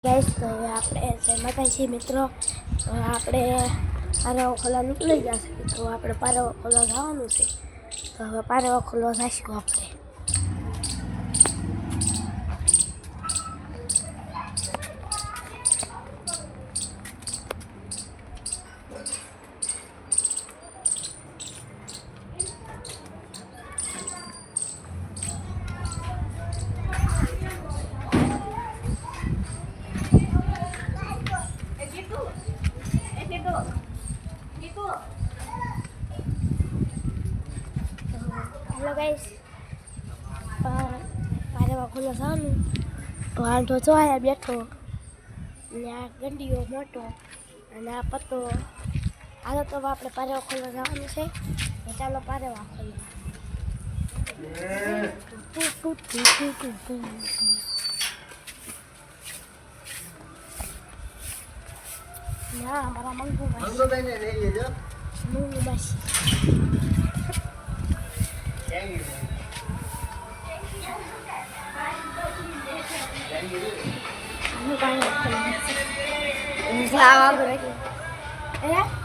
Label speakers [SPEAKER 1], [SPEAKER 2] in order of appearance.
[SPEAKER 1] Gas તો હવે આપણે માતાજી મિત્રો આપણે પારવા ખોલા નીકળી જશે તો આપણે પારવા ખોલા જવાનું છે તો હવે પારવા ખોલા જઈશું આપણે હેલો ગાઈસ પારવા ખોલા જવાનું વાંધો જો આયા બેઠો ને આ ગંડીઓ મોટો અને આ પત્તો હાલો તો આપણે પારવા ખોલા જવાનું છે તો ચાલો પારવા ખોલા ના અમારા મંગુભાઈ ને લઈ લેજો મંગુબાસી Sawa berarti. Ya?